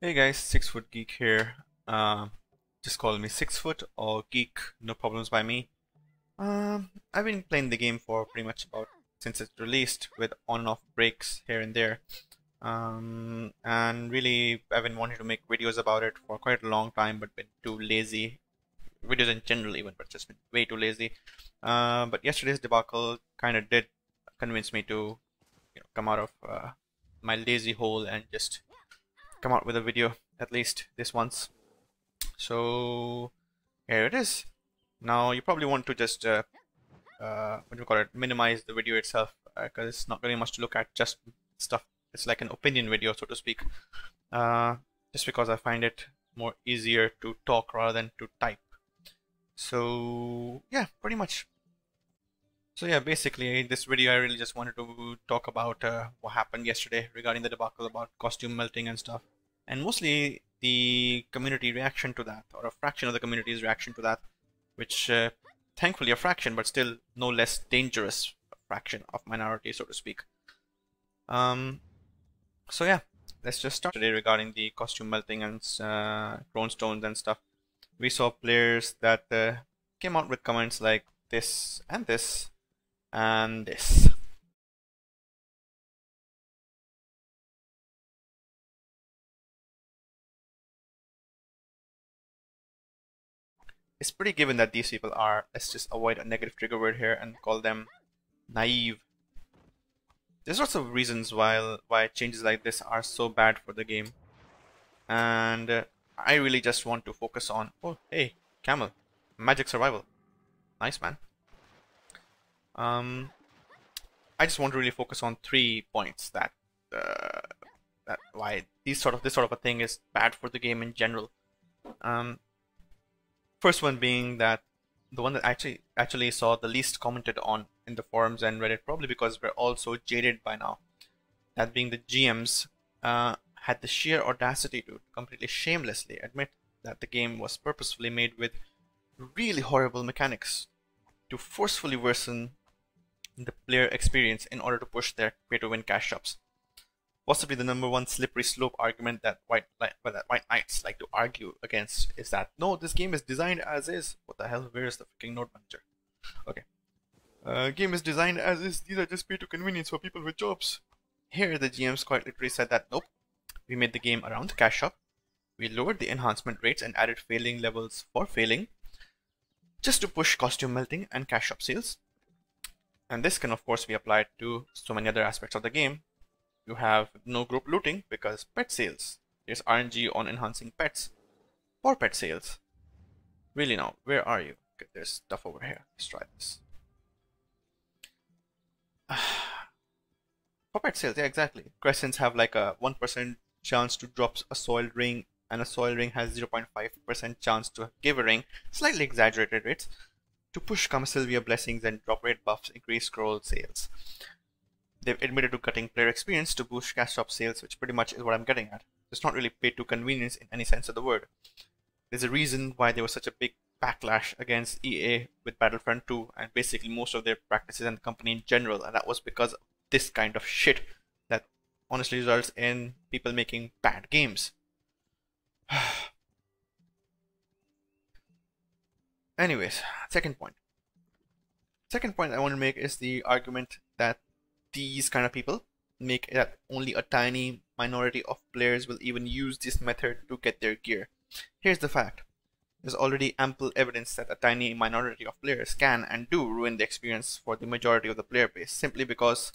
Hey guys, 6 Foot Geek here. Just call me 6 Foot or Geek, no problems by me. I've been playing the game for pretty much about since it's released, with on and off breaks here and there. And really, I've been wanting to make videos about it for quite a long time, but been too lazy. Videos in general, even, but just been way too lazy. But yesterday's debacle kind of did convince me to, come out of my lazy hole and just come out with a video at least this once. So here it is. Now you probably want to just what do you call it, minimize the video itself, because it's not really much to look at, just stuff. It's like an opinion video, so to speak. Uh, just because I find it more easier to talk rather than to type. So yeah, pretty much. So yeah, basically this video I really just wanted to talk about what happened yesterday regarding the debacle about costume melting and stuff, and mostly the community reaction to that, or a fraction of the community's reaction to that, which thankfully a fraction, but still no less dangerous fraction of minority, so to speak. Um, so yeah, let's just start today regarding the costume melting and chrome stones and stuff. We saw players that came out with comments like this and this and this. It's pretty given that these people are, let's just avoid a negative trigger word here and call them naive. There's lots of reasons why changes like this are so bad for the game, and I really just want to focus on, oh hey, camel, magic survival, nice man. um I just want to really focus on 3 points uh, that why this sort of a thing is bad for the game in general. um First one being that the one that actually saw the least commented on in the forums and Reddit, probably because we're all so jaded by now. That being the GMs had the sheer audacity to completely shamelessly admit that the game was purposefully made with really horrible mechanics to forcefully worsen the player experience in order to push their pay to win cash shops. Possibly the number one slippery slope argument that white knights like to argue against is that no, this game is designed as is. What the hell? Where is the freaking node manager? Okay. Game is designed as is. These are just pay to convenience for people with jobs. Here, the GMs quite literally said that nope, we made the game around the cash shop. We lowered the enhancement rates and added failing levels for failing, just to push costume melting and cash shop sales. And this can of course be applied to so many other aspects of the game. You have no group looting because pet sales. There's RNG on enhancing pets for pet sales. Really now, where are you? Okay, there's stuff over here. Let's try this. For pet sales, yeah, exactly. Crescents have like a 1% chance to drop a soiled ring, and a soiled ring has 0.5% chance to give a ring, slightly exaggerated rates, to push Kama Sylvia blessings and drop rate buffs increase scroll sales. They've admitted to cutting player experience to boost cash shop sales, which pretty much is what I'm getting at. It's not really paid to convenience in any sense of the word. There's a reason why there was such a big backlash against EA with Battlefront 2 and basically most of their practices and the company in general, and that was because of this kind of shit that honestly results in people making bad games. Anyways, second point. Second point I want to make is the argument that these kind of people make that only a tiny minority of players will even use this method to get their gear. Here's the fact. There's already ample evidence that a tiny minority of players can and do ruin the experience for the majority of the player base simply because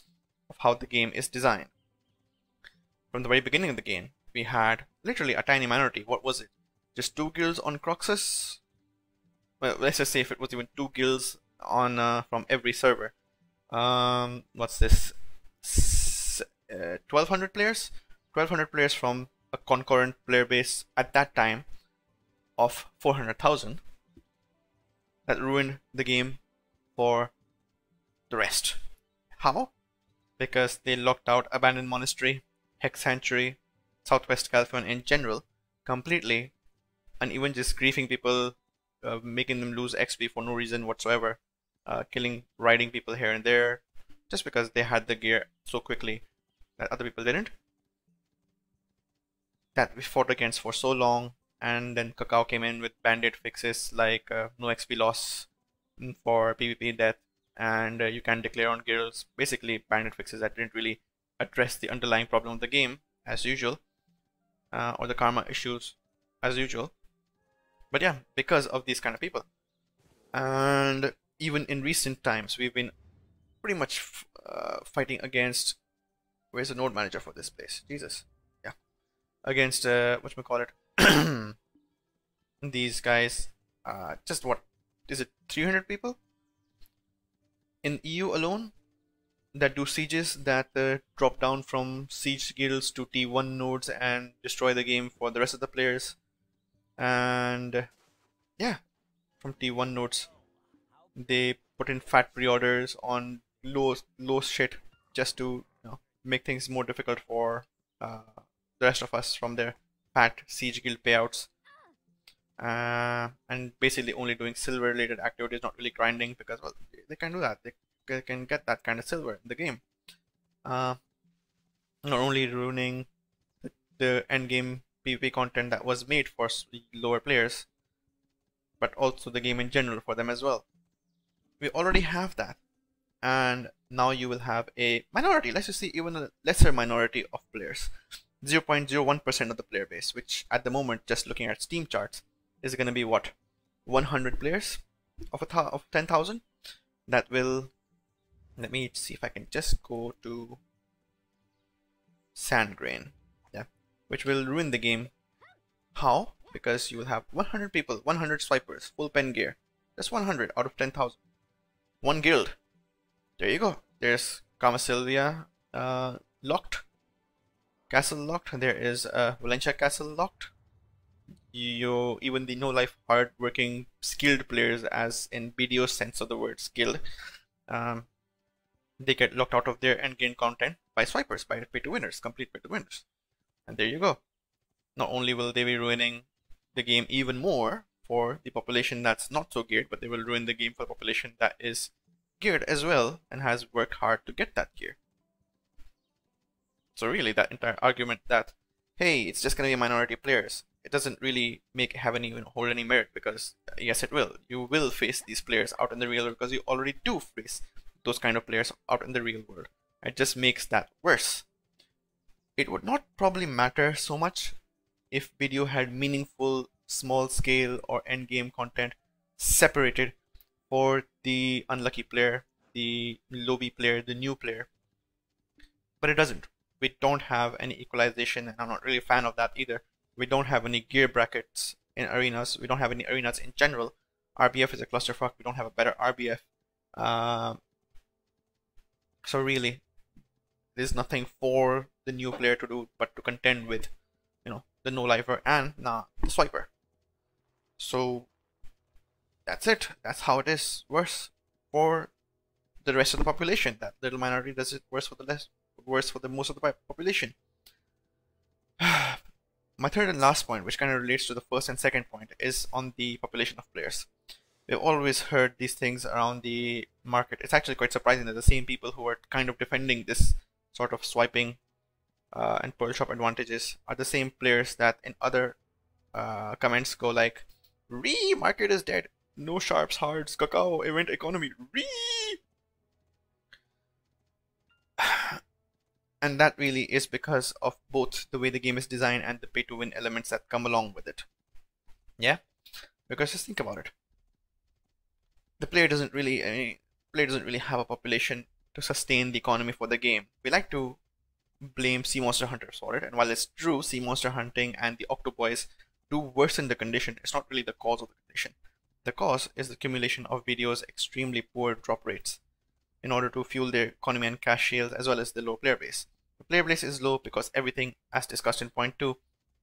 of how the game is designed. From the very beginning of the game, we had literally a tiny minority. What was it? Just 2 guilds on Croxus? Well, let's just say if it was even 2 guilds on from every server. What's this? 1200 players? 1200 players from a concurrent player base at that time of 400,000 that ruined the game for the rest. How? Because they locked out Abandoned Monastery, Hex Sanctuary, Southwest California in general completely, and even just griefing people, making them lose XP for no reason whatsoever, riding people here and there, just because they had the gear so quickly that other people didn't. that we fought against for so long, and then Kakao came in with band-aid fixes like no XP loss for PvP death, and you can declare on guilds. Basically, band-aid fixes that didn't really address the underlying problem of the game as usual, or the karma issues as usual. But yeah, because of these kind of people, and even in recent times, we've been pretty much fighting against. Where's the node manager for this place? Jesus, yeah, against whatchamacallit, these guys. Just what is it? 300 people in EU alone that do sieges that drop down from siege guilds to T1 nodes and destroy the game for the rest of the players. And yeah, from T1 nodes, they put in fat pre-orders on low shit just to make things more difficult for the rest of us from their fat siege guild payouts. And basically only doing silver related activities, not really grinding, because well, they can do that. They can get that kind of silver in the game. Not only ruining the end game PvP content that was made for lower players, but also the game in general for them as well. We already have that, and now you will have a minority, let's just see, even a lesser minority of players, 0.01% of the player base, which at the moment, just looking at Steam charts, is going to be what, 100 players of 10,000. That will, let me see if I can just go to Sandgrain, yeah, which will ruin the game. How? Because you will have 100 people, 100 swipers, full pen gear, just 100 out of 10,000. One guild. There you go. There's Kama Sylvia locked. Castle locked. There is Valencia Castle locked. Even the no-life, hard-working, skilled players, as in BDO sense of the word skilled, they get locked out of their endgame content by swipers, by pay-to-winners, complete pay-to-winners. And there you go. Not only will they be ruining the game even more for the population that's not so geared, but they will ruin the game for the population that is geared as well and has worked hard to get that gear. So really, that entire argument that, hey, it's just going to be minority players, it doesn't really have any hold any merit, because yes, it will. You will face these players out in the real world, because you already do face those kind of players out in the real world. It just makes that worse. It would not probably matter so much if BDO had meaningful small scale or end game content separated for the unlucky player, the lobby player, the new player. But it doesn't. We don't have any equalization, and I'm not really a fan of that either. We don't have any gear brackets in arenas. We don't have any arenas in general. RBF is a clusterfuck. We don't have a better RBF. So really, there's nothing for the new player to do but to contend with, the no-lifer and the swiper. So that's it. That's how it is. Worse for the rest of the population. That little minority does it worse for the most of the population. My third and last point, which kind of relates to the first and second point, is on the population of players. We've always heard these things around the market. It's actually quite surprising that the same people who are kind of defending this sort of swiping and pearl shop advantages are the same players that in other comments go like, market is dead, no sharps, hards, Kakao, event economy, And that really is because of both the way the game is designed and the pay-to-win elements that come along with it. Yeah? Because just think about it. The player doesn't really have a population to sustain the economy for the game. We like to blame sea monster hunters for it, and while it's true, sea monster hunting and the octoboys do worsen the condition, it's not really the cause of the condition. The cause is the accumulation of BDO's extremely poor drop rates in order to fuel their economy and cash shields, as well as the low player base. The player base is low because everything, as discussed in point 2,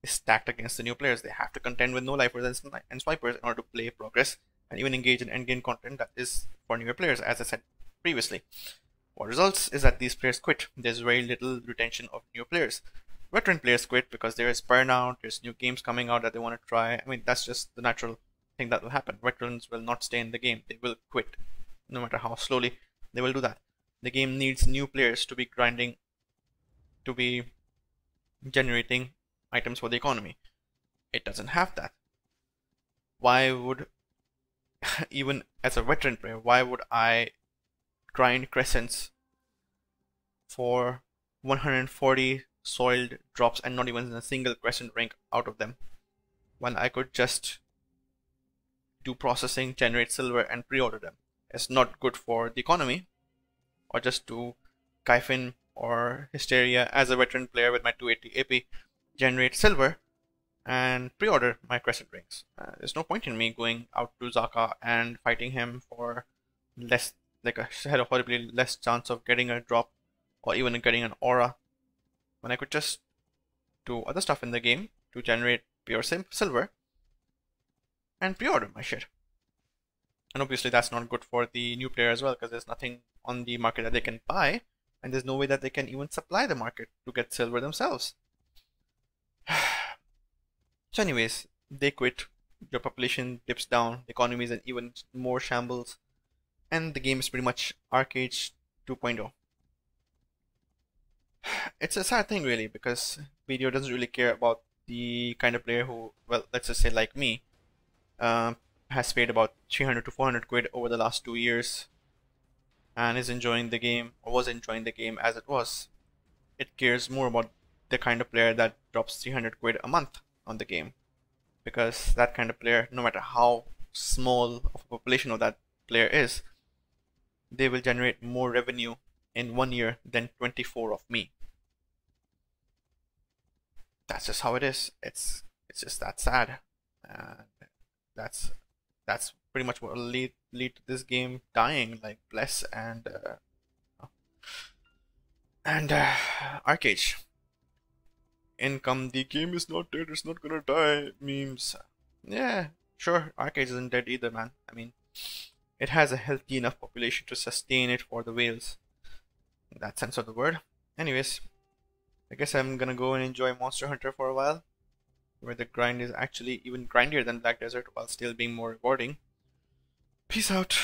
is stacked against the new players. They have to contend with no-lifers and swipers in order to play, progress, and even engage in endgame content that is for newer players, as I said previously. What results is that these players quit. There's very little retention of new players. Veteran players quit because there is burnout, there's new games coming out that they want to try. I mean, that's just the natural thing that will happen. Veterans will not stay in the game. They will quit. No matter how slowly, they will do that. The game needs new players to be grinding, to be generating items for the economy. It doesn't have that. Why would, even as a veteran player, why would I grind crescents for 140 soiled drops and not even a single crescent rank out of them, when I could just do processing, generate silver, and pre-order them? It's not good for the economy, or just do Kaifin or Hysteria as a veteran player with my 280 AP, generate silver and pre-order my crescent rings. There's no point in me going out to Zaka and fighting him for less, like I had a horribly less chance of getting a drop or even getting an aura, when I could just do other stuff in the game to generate pure silver and pre-order my shit. And obviously that's not good for the new player as well, because there's nothing on the market that they can buy, and there's no way that they can even supply the market to get silver themselves. So anyways, they quit, your population dips down, the economy is in even more shambles, and the game is pretty much Arcade 2.0. It's a sad thing really, because BDO doesn't really care about the kind of player who, well, let's just say like me, has paid about 300 to 400 quid over the last 2 years and is enjoying the game, or was enjoying the game as it was. It cares more about the kind of player that drops 300 quid a month on the game, because that kind of player, no matter how small of a population of that player is, they will generate more revenue in 1 year than 24 of me. That's just how it is. It's just that sad, and that's pretty much what will lead to this game dying like Bless and Arcade. In come the game is not dead, it's not gonna die memes. Yeah, sure, Arcade isn't dead either, man. I mean, it has a healthy enough population to sustain it for the whales, in that sense of the word. Anyways, I guess I'm gonna go and enjoy Monster Hunter for a while, where the grind is actually even grindier than Black Desert while still being more rewarding. Peace out.